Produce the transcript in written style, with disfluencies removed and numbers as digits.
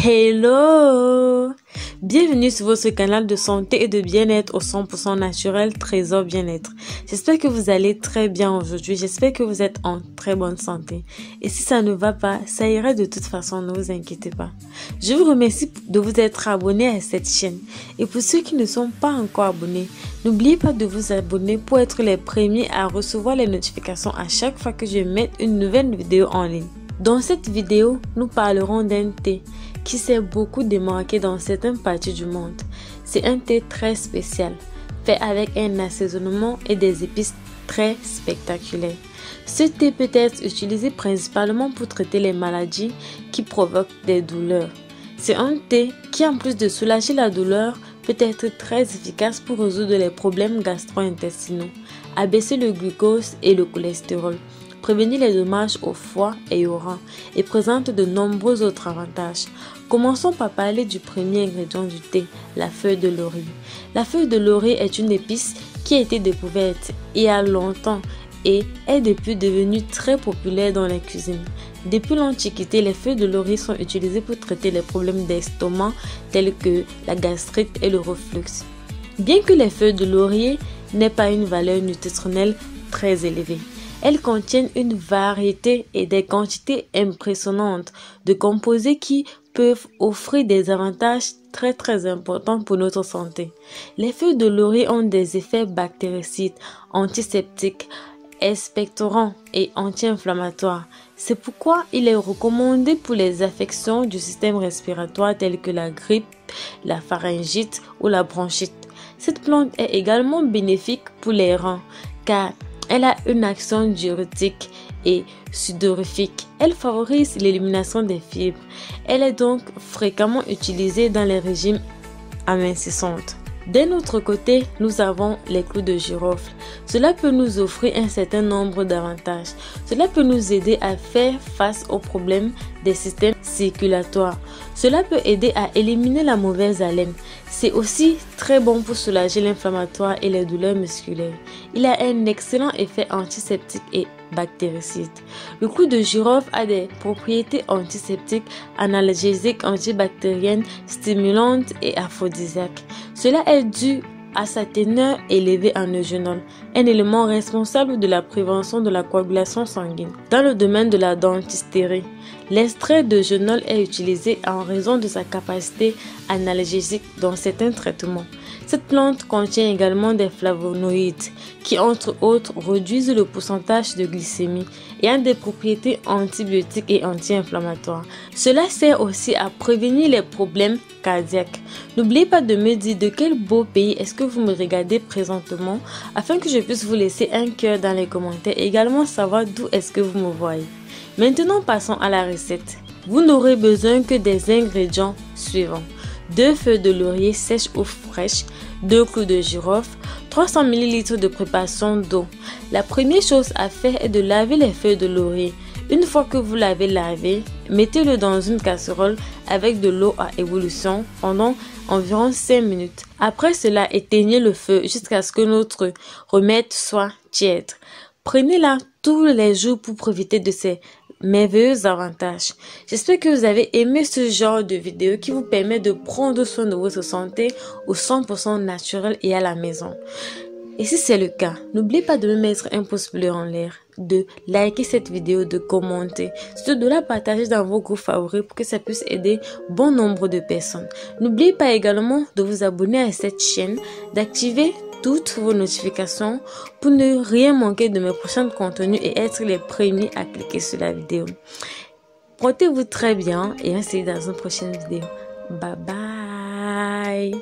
Hello! Bienvenue sur votre canal de santé et de bien-être au 100% naturel Trésor Bien-être. J'espère que vous allez très bien aujourd'hui. J'espère que vous êtes en très bonne santé. Et si ça ne va pas, ça ira de toute façon, ne vous inquiétez pas. Je vous remercie de vous être abonné à cette chaîne. Et pour ceux qui ne sont pas encore abonnés, n'oubliez pas de vous abonner pour être les premiers à recevoir les notifications à chaque fois que je mets une nouvelle vidéo en ligne. Dans cette vidéo, nous parlerons d'un thé qui s'est beaucoup démarqué dans certaines parties du monde. C'est un thé très spécial, fait avec un assaisonnement et des épices très spectaculaires. Ce thé peut être utilisé principalement pour traiter les maladies qui provoquent des douleurs. C'est un thé qui, en plus de soulager la douleur, peut être très efficace pour résoudre les problèmes gastro-intestinaux, abaisser le glucose et le cholestérol, prévenir les dommages au foie et au rein et présente de nombreux autres avantages. Commençons par parler du premier ingrédient du thé, la feuille de laurier. La feuille de laurier est une épice qui a été découverte il y a longtemps et est depuis devenue très populaire dans la cuisine. Depuis l'Antiquité, les feuilles de laurier sont utilisées pour traiter les problèmes d'estomac tels que la gastrite et le reflux. Bien que les feuilles de laurier n'aient pas une valeur nutritionnelle très élevée, elles contiennent une variété et des quantités impressionnantes de composés qui peuvent offrir des avantages très importants pour notre santé. Les feuilles de laurier ont des effets bactéricides, antiseptiques, expectorants et anti-inflammatoires. C'est pourquoi il est recommandé pour les affections du système respiratoire telles que la grippe, la pharyngite ou la bronchite. Cette plante est également bénéfique pour les reins car elle a une action diurétique et sudorifique. Elle favorise l'élimination des fibres. Elle est donc fréquemment utilisée dans les régimes amincissants. D'un autre côté, nous avons les clous de girofle. Cela peut nous offrir un certain nombre d'avantages. Cela peut nous aider à faire face aux problèmes des systèmes circulatoires. Cela peut aider à éliminer la mauvaise haleine. C'est aussi très bon pour soulager l'inflammatoire et les douleurs musculaires. Il a un excellent effet antiseptique et bactéricide. Le clou de girofle a des propriétés antiseptiques, analgésiques, antibactériennes, stimulantes et aphrodisiaques. Cela est dû à sa teneur élevée en eugénol, un élément responsable de la prévention de la coagulation sanguine. Dans le domaine de la dentisterie, l'extrait d'eugénol est utilisé en raison de sa capacité analgésique dans certains traitements. Cette plante contient également des flavonoïdes qui, entre autres, réduisent le pourcentage de glycémie et ont des propriétés antibiotiques et anti-inflammatoires. Cela sert aussi à prévenir les problèmes cardiaques. N'oubliez pas de me dire de quel beau pays est-ce que vous me regardez présentement afin que je puisse vous laisser un cœur dans les commentaires et également savoir d'où est-ce que vous me voyez. Maintenant, passons à la recette. Vous n'aurez besoin que des ingrédients suivants. 2 feuilles de laurier sèches ou fraîches, 2 clous de girofle, 300 ml de préparation d'eau. La première chose à faire est de laver les feuilles de laurier. Une fois que vous l'avez lavé, mettez-le dans une casserole avec de l'eau à ébullition pendant environ 5 minutes. Après cela, éteignez le feu jusqu'à ce que notre remède soit tiède. Prenez-la tous les jours pour profiter de ces merveilleux avantages. J'espère que vous avez aimé ce genre de vidéo qui vous permet de prendre soin de votre santé au 100% naturel et à la maison. Et si c'est le cas, n'oubliez pas de me mettre un pouce bleu en l'air, de liker cette vidéo, de commenter, surtout de la partager dans vos groupes favoris pour que ça puisse aider bon nombre de personnes. N'oubliez pas également de vous abonner à cette chaîne, d'activer toutes vos notifications pour ne rien manquer de mes prochains contenus et être les premiers à cliquer sur la vidéo. Portez-vous très bien et on se dit dans une prochaine vidéo. Bye bye.